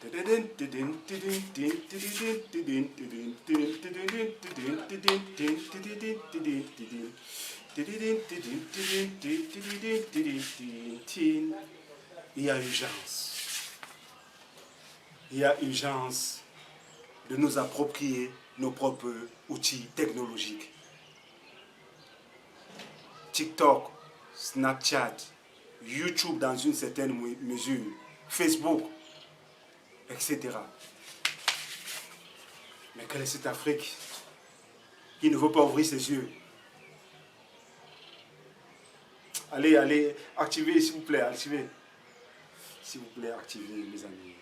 Il y a urgence. Il y a urgence de nous approprier nos propres outils technologiques. TikTok, Snapchat, YouTube dans une certaine mesure, Facebook, etc. Mais quelle est cette Afrique qui ne veut pas ouvrir ses yeux? Allez, allez, activez s'il vous plaît, activez. S'il vous plaît, activez mes amis.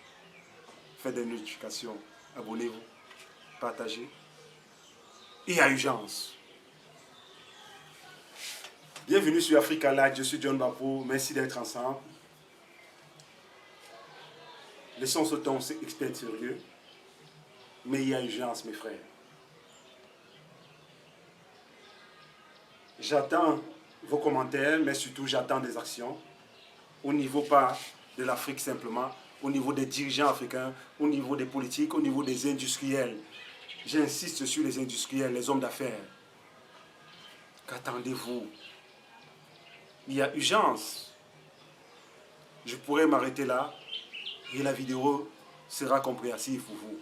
Faites des notifications, abonnez-vous, partagez. Il y a urgence. Bienvenue sur Africa Live, je suis John Bappo, merci d'être ensemble. Laissons ce ton expert sérieux, mais il y a urgence, mes frères. J'attends vos commentaires, mais surtout j'attends des actions, au niveau pas de l'Afrique simplement, au niveau des dirigeants africains, au niveau des politiques, au niveau des industriels. J'insiste sur les industriels, les hommes d'affaires. Qu'attendez-vous? Il y a urgence. Je pourrais m'arrêter là et la vidéo sera compréhensive pour vous.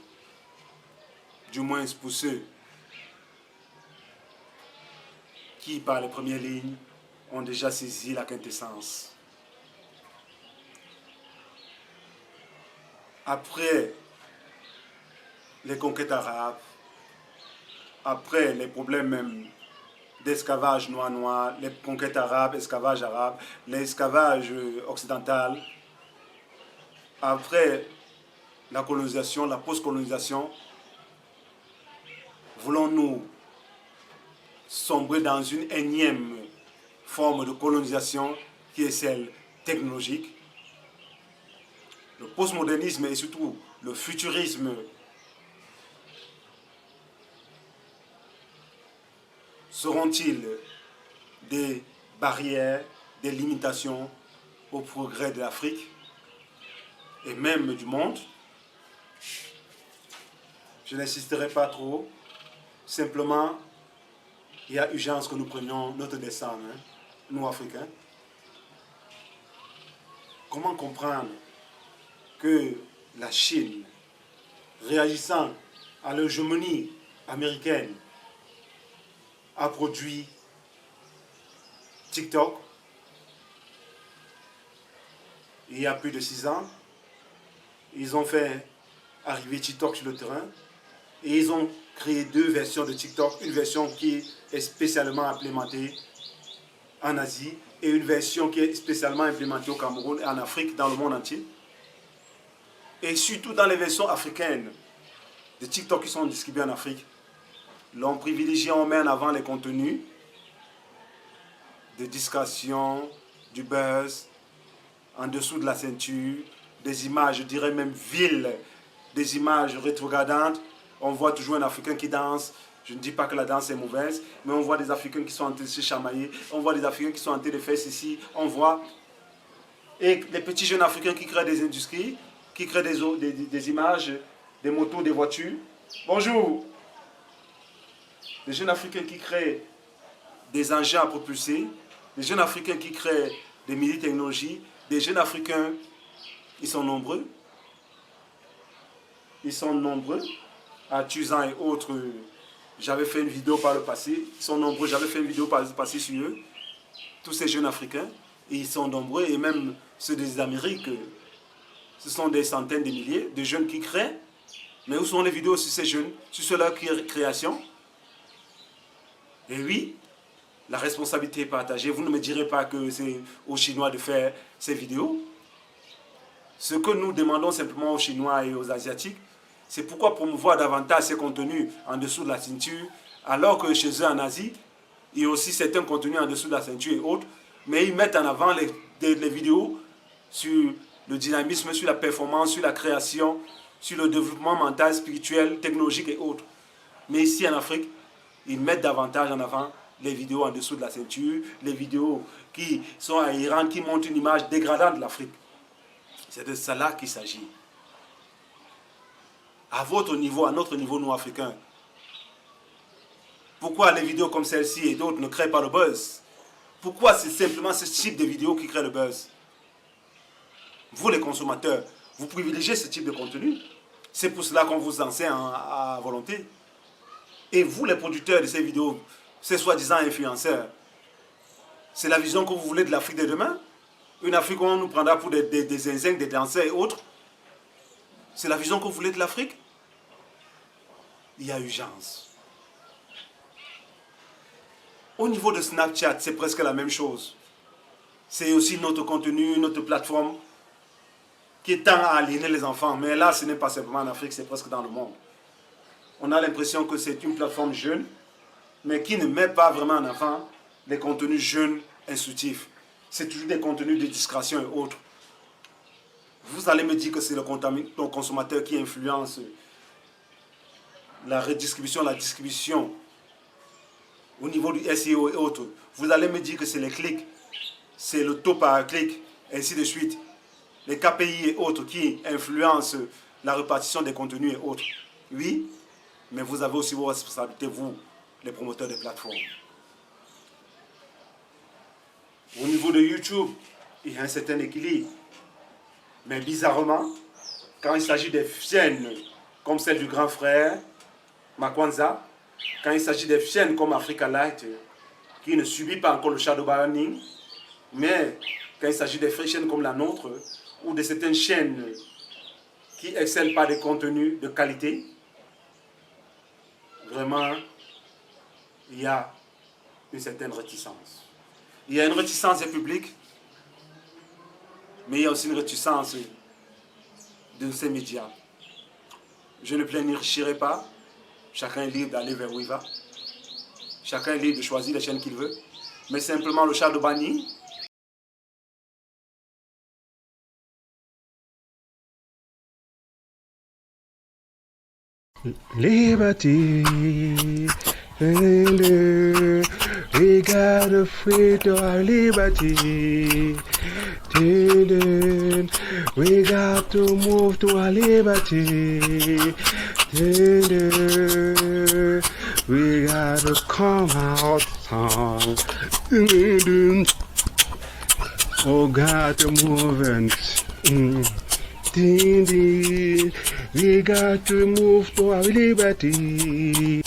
Du moins pour ceux qui, par les premières lignes, ont déjà saisi la quintessence. Après les conquêtes arabes, après les problèmes même d'esclavage noir-noir, les conquêtes arabes, esclavage arabe, l'esclavage occidental, après la colonisation, la post-colonisation, voulons-nous sombrer dans une énième forme de colonisation qui est celle technologique? Le postmodernisme et surtout le futurisme seront-ils des barrières, des limitations au progrès de l'Afrique et même du monde? Je n'insisterai pas trop. Simplement, il y a urgence que nous prenions notre destin, hein, nous Africains. Comment comprendre que la Chine, réagissant à l'hégémonie américaine, a produit TikTok il y a plus de 6 ans. Ils ont fait arriver TikTok sur le terrain et ils ont créé 2 versions de TikTok. Une version qui est spécialement implémentée en Asie et une version qui est spécialement implémentée au Cameroun et en Afrique, dans le monde entier. Et surtout dans les versions africaines de TikTok qui sont distribuées en Afrique, l'on privilégie, on met en avant les contenus de discrétion, du buzz, en dessous de la ceinture, des images, je dirais même viles, des images rétrogradantes. On voit toujours un Africain qui danse. Je ne dis pas que la danse est mauvaise, mais on voit des Africains qui sont en train de se chamailler, on voit des Africains qui sont en train de faire ceci, on voit. Et les petits jeunes Africains qui créent des industries, qui créent des images, des motos, des voitures. Bonjour! Des jeunes Africains qui créent des engins à propulser, des jeunes Africains qui créent des mini-technologies, des jeunes Africains, ils sont nombreux. Ils sont nombreux. À Tuzan et autres, j'avais fait une vidéo par le passé. Ils sont nombreux, j'avais fait une vidéo par le passé sur eux. Tous ces jeunes Africains, et ils sont nombreux, et même ceux des Amériques, ce sont des centaines de milliers de jeunes qui créent. Mais où sont les vidéos sur ces jeunes, sur leur création? Et oui, la responsabilité est partagée. Vous ne me direz pas que c'est aux Chinois de faire ces vidéos. Ce que nous demandons simplement aux Chinois et aux Asiatiques, c'est pourquoi promouvoir davantage ces contenus en dessous de la ceinture, alors que chez eux en Asie, il y a aussi certains contenus en dessous de la ceinture et autres, mais ils mettent en avant les vidéos sur le dynamisme, sur la performance, sur la création, sur le développement mental, spirituel, technologique et autres. Mais ici en Afrique, ils mettent davantage en avant les vidéos en dessous de la ceinture, les vidéos qui sont aérantes, qui montrent une image dégradante de l'Afrique. C'est de cela qu'il s'agit. à votre niveau, à notre niveau, nous, Africains. Pourquoi les vidéos comme celle-ci et d'autres ne créent pas le buzz? Pourquoi c'est simplement ce type de vidéos qui crée le buzz? Vous, les consommateurs, vous privilégiez ce type de contenu. C'est pour cela qu'on vous enseigne à volonté. Et vous, les producteurs de ces vidéos, ces soi-disant influenceurs, c'est la vision que vous voulez de l'Afrique de demain? Une Afrique où on nous prendra pour des zinzins, des danseurs et autres? C'est la vision que vous voulez de l'Afrique? Il y a urgence. Au niveau de Snapchat, c'est presque la même chose. C'est aussi notre contenu, notre plateforme qui tend à aliéner les enfants. Mais là, ce n'est pas simplement en Afrique, c'est presque dans le monde. On a l'impression que c'est une plateforme jeune, mais qui ne met pas vraiment en avant les contenus jeunes, instructifs. C'est toujours des contenus de discrétion et autres. Vous allez me dire que c'est le consommateur qui influence la redistribution, la distribution au niveau du SEO et autres. Vous allez me dire que c'est les clics, c'est le taux par clic, ainsi de suite. Les KPI et autres qui influencent la répartition des contenus et autres. Oui, mais vous avez aussi vos responsabilités, vous, les promoteurs des plateformes. Au niveau de YouTube, il y a un certain équilibre. Mais bizarrement, quand il s'agit des chaînes comme celle du grand frère, Makwanza, quand il s'agit des chaînes comme Africa Light, qui ne subit pas encore le shadow banning, mais quand il s'agit des chaînes comme la nôtre, ou de certaines chaînes qui excellent par des contenus de qualité, vraiment, il y a une certaine réticence. Il y a une réticence des publics, mais il y a aussi une réticence de ces médias. Je ne plénifierai pas. Chacun est libre d'aller vers où il va. Chacun est libre de choisir les chaînes qu'il veut. Mais simplement le shadow banning. Liberty, we gotta free to our liberty. We got to move to our liberty. We gotta come out song. Oh, got to move and. We got to move to our liberty.